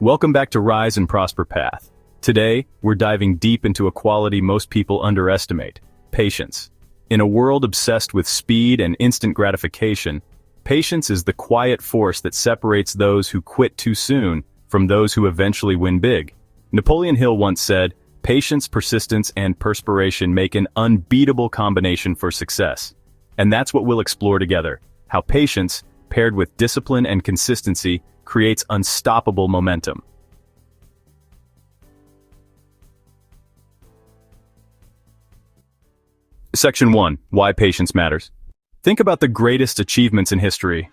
Welcome back to Rise and Prosper Path. Today, we're diving deep into a quality most people underestimate: patience. In a world obsessed with speed and instant gratification, patience is the quiet force that separates those who quit too soon from those who eventually win big. Napoleon Hill once said, "Patience, persistence, and perspiration make an unbeatable combination for success." And that's what we'll explore together: how patience, paired with discipline and consistency, creates unstoppable momentum. Section 1. Why patience matters. Think about the greatest achievements in history.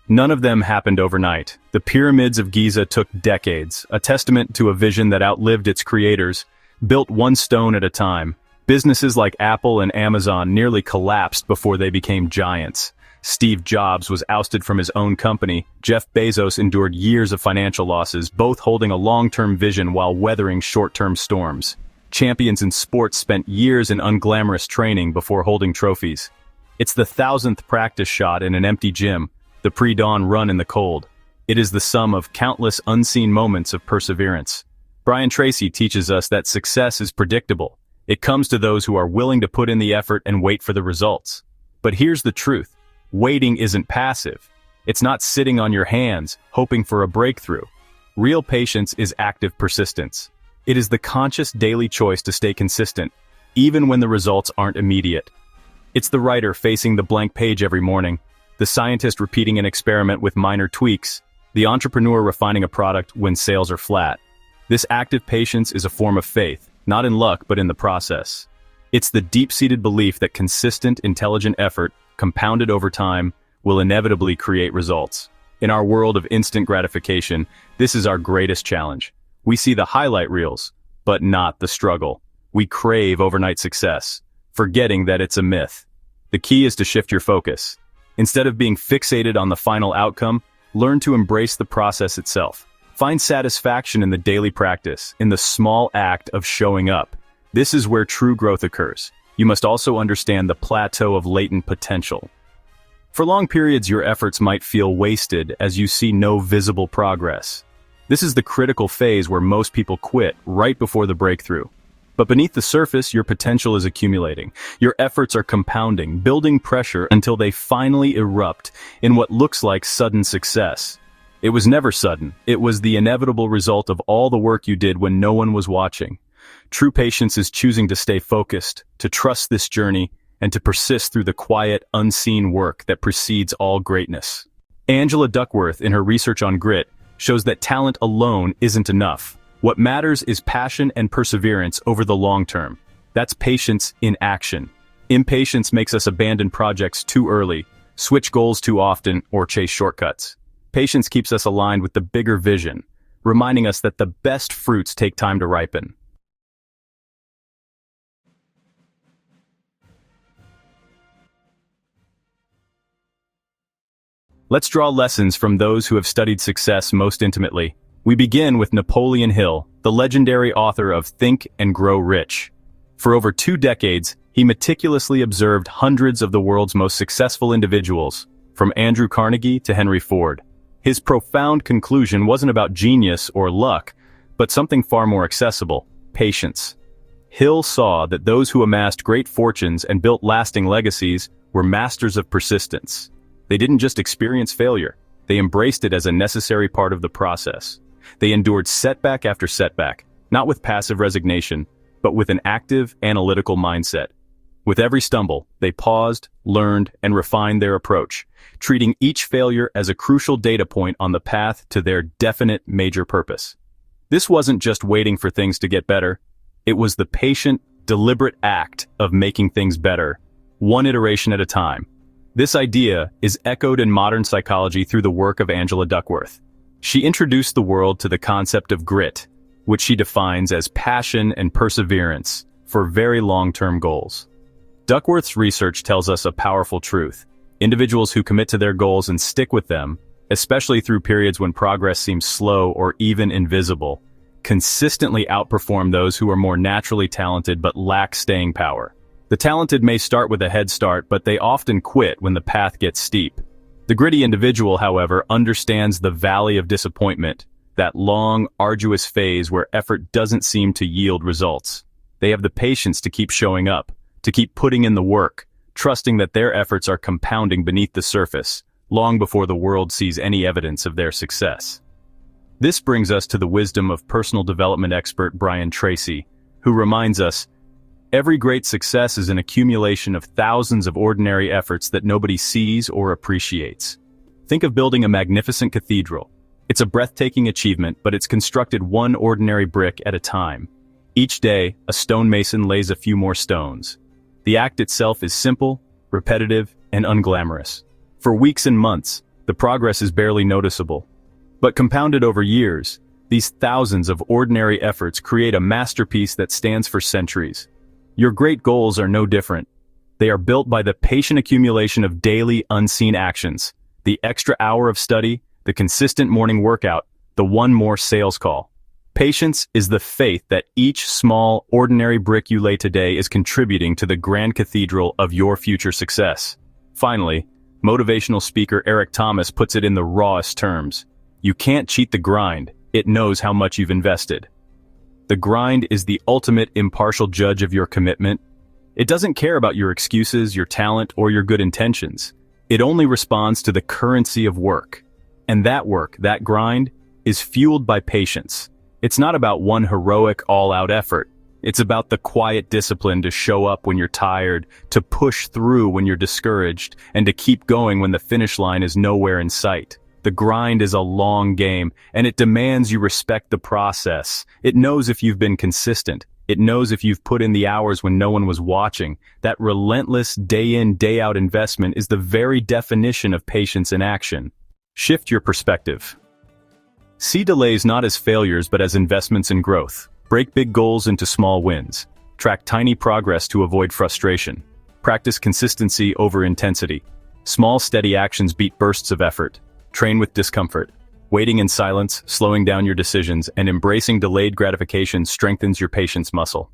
None of them happened overnight. The pyramids of Giza took decades, a testament to a vision that outlived its creators, built one stone at a time. Businesses like Apple and Amazon nearly collapsed before they became giants. Steve Jobs was ousted from his own company. Jeff Bezos endured years of financial losses, both holding a long-term vision while weathering short-term storms. Champions in sports spent years in unglamorous training before holding trophies. It's the 1,000th practice shot in an empty gym, the pre-dawn run in the cold. It is the sum of countless unseen moments of perseverance. Brian Tracy teaches us that success is predictable. It comes to those who are willing to put in the effort and wait for the results. But here's the truth. Waiting isn't passive. It's not sitting on your hands, hoping for a breakthrough. Real patience is active persistence. It is the conscious daily choice to stay consistent, even when the results aren't immediate. It's the writer facing the blank page every morning, the scientist repeating an experiment with minor tweaks, the entrepreneur refining a product when sales are flat. This active patience is a form of faith, not in luck but in the process. It's the deep-seated belief that consistent, intelligent effort, compounded over time, will inevitably create results. In our world of instant gratification, this is our greatest challenge. We see the highlight reels, but not the struggle. We crave overnight success, forgetting that it's a myth. The key is to shift your focus. Instead of being fixated on the final outcome, learn to embrace the process itself. Find satisfaction in the daily practice, in the small act of showing up. This is where true growth occurs. You must also understand the plateau of latent potential. For long periods, your efforts might feel wasted as you see no visible progress. This is the critical phase where most people quit right before the breakthrough. But beneath the surface, your potential is accumulating. Your efforts are compounding, building pressure until they finally erupt in what looks like sudden success. It was never sudden. It was the inevitable result of all the work you did when no one was watching. True patience is choosing to stay focused, to trust this journey, and to persist through the quiet, unseen work that precedes all greatness. Angela Duckworth, in her research on grit, shows that talent alone isn't enough. What matters is passion and perseverance over the long term. That's patience in action. Impatience makes us abandon projects too early, switch goals too often, or chase shortcuts. Patience keeps us aligned with the bigger vision, reminding us that the best fruits take time to ripen. Let's draw lessons from those who have studied success most intimately. We begin with Napoleon Hill, the legendary author of Think and Grow Rich. For over 2 decades, he meticulously observed hundreds of the world's most successful individuals, from Andrew Carnegie to Henry Ford. His profound conclusion wasn't about genius or luck, but something far more accessible: patience. Hill saw that those who amassed great fortunes and built lasting legacies were masters of persistence. They didn't just experience failure, they embraced it as a necessary part of the process. They endured setback after setback, not with passive resignation, but with an active, analytical mindset. With every stumble, they paused, learned, and refined their approach, treating each failure as a crucial data point on the path to their definite major purpose. This wasn't just waiting for things to get better. It was the patient, deliberate act of making things better, one iteration at a time. This idea is echoed in modern psychology through the work of Angela Duckworth. She introduced the world to the concept of grit, which she defines as passion and perseverance for very long-term goals. Duckworth's research tells us a powerful truth. Individuals who commit to their goals and stick with them, especially through periods when progress seems slow or even invisible, consistently outperform those who are more naturally talented but lack staying power. The talented may start with a head start, but they often quit when the path gets steep. The gritty individual, however, understands the valley of disappointment, that long, arduous phase where effort doesn't seem to yield results. They have the patience to keep showing up, to keep putting in the work, trusting that their efforts are compounding beneath the surface, long before the world sees any evidence of their success. This brings us to the wisdom of personal development expert Brian Tracy, who reminds us, every great success is an accumulation of thousands of ordinary efforts that nobody sees or appreciates. Think of building a magnificent cathedral. It's a breathtaking achievement, but it's constructed one ordinary brick at a time. Each day, a stonemason lays a few more stones. The act itself is simple, repetitive, and unglamorous. For weeks and months, the progress is barely noticeable. But compounded over years, these thousands of ordinary efforts create a masterpiece that stands for centuries. Your great goals are no different. They are built by the patient accumulation of daily, unseen actions, the extra hour of study, the consistent morning workout, the one more sales call. Patience is the faith that each small, ordinary brick you lay today is contributing to the grand cathedral of your future success. Finally, motivational speaker Eric Thomas puts it in the rawest terms. You can't cheat the grind. It knows how much you've invested. The grind is the ultimate impartial judge of your commitment. It doesn't care about your excuses, your talent, or your good intentions. It only responds to the currency of work. And that work, that grind, is fueled by patience. It's not about one heroic, all-out effort. It's about the quiet discipline to show up when you're tired, to push through when you're discouraged, and to keep going when the finish line is nowhere in sight. The grind is a long game, and it demands you respect the process. It knows if you've been consistent. It knows if you've put in the hours when no one was watching. That relentless day-in, day-out investment is the very definition of patience in action. Shift your perspective. See delays not as failures but as investments in growth. Break big goals into small wins. Track tiny progress to avoid frustration. Practice consistency over intensity. Small, steady actions beat bursts of effort. Train with discomfort. Waiting in silence, slowing down your decisions, and embracing delayed gratification strengthens your patience muscle.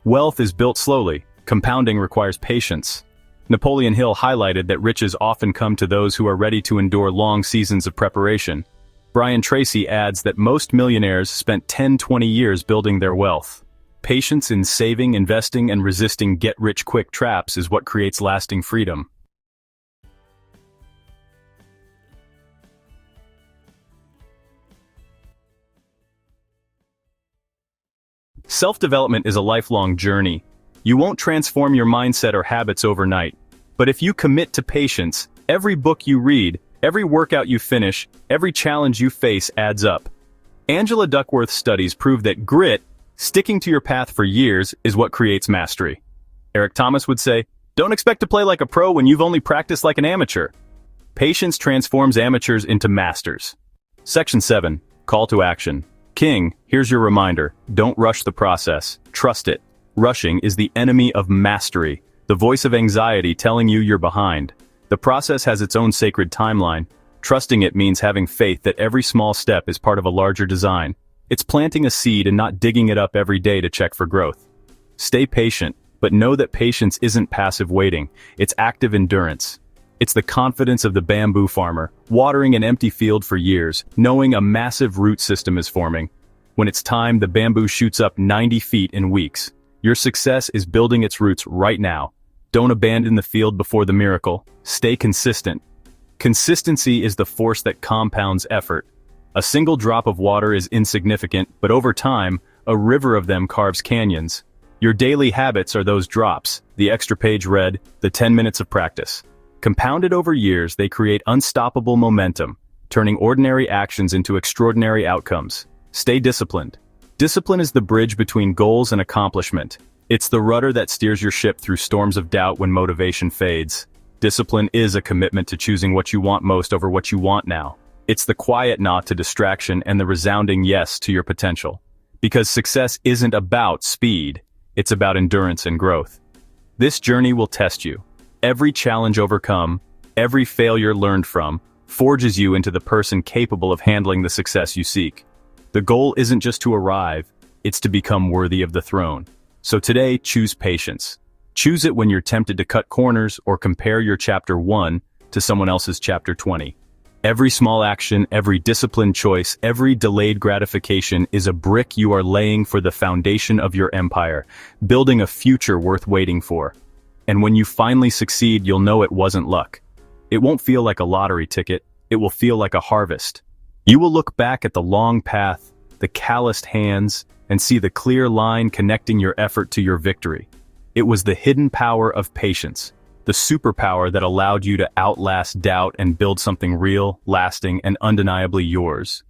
Wealth is built slowly. Compounding requires patience. Napoleon Hill highlighted that riches often come to those who are ready to endure long seasons of preparation. Brian Tracy adds that most millionaires spent 10-20 years building their wealth. Patience in saving, investing, and resisting get-rich-quick traps is what creates lasting freedom. Self-development is a lifelong journey. You won't transform your mindset or habits overnight. But if you commit to patience, every book you read, every workout you finish, every challenge you face adds up. Angela Duckworth's studies prove that grit, sticking to your path for years, is what creates mastery. Eric Thomas would say, don't expect to play like a pro when you've only practiced like an amateur. Patience transforms amateurs into masters. Section 7. Call to action. King, here's your reminder. Don't rush the process. Trust it. Rushing is the enemy of mastery, the voice of anxiety telling you you're behind. The process has its own sacred timeline. Trusting it means having faith that every small step is part of a larger design. It's planting a seed and not digging it up every day to check for growth. Stay patient, but know that patience isn't passive waiting. It's active endurance. It's the confidence of the bamboo farmer, watering an empty field for years, knowing a massive root system is forming. When it's time, the bamboo shoots up 90 feet in weeks. Your success is building its roots right now. Don't abandon the field before the miracle. Stay consistent. Consistency is the force that compounds effort. A single drop of water is insignificant, but over time, a river of them carves canyons. Your daily habits are those drops, the extra page read, the 10 minutes of practice. Compounded over years, they create unstoppable momentum, turning ordinary actions into extraordinary outcomes. Stay disciplined. Discipline is the bridge between goals and accomplishment. It's the rudder that steers your ship through storms of doubt when motivation fades. Discipline is a commitment to choosing what you want most over what you want now. It's the quiet nod to distraction and the resounding yes to your potential. Because success isn't about speed, it's about endurance and growth. This journey will test you. Every challenge overcome, every failure learned from, forges you into the person capable of handling the success you seek. The goal isn't just to arrive, it's to become worthy of the throne. So today, choose patience. Choose it when you're tempted to cut corners or compare your chapter 1 to someone else's chapter 20. Every small action, every disciplined choice, every delayed gratification is a brick you are laying for the foundation of your empire, building a future worth waiting for. And when you finally succeed, you'll know it wasn't luck. It won't feel like a lottery ticket, it will feel like a harvest. You will look back at the long path, the calloused hands, and see the clear line connecting your effort to your victory. It was the hidden power of patience, the superpower that allowed you to outlast doubt and build something real, lasting, and undeniably yours.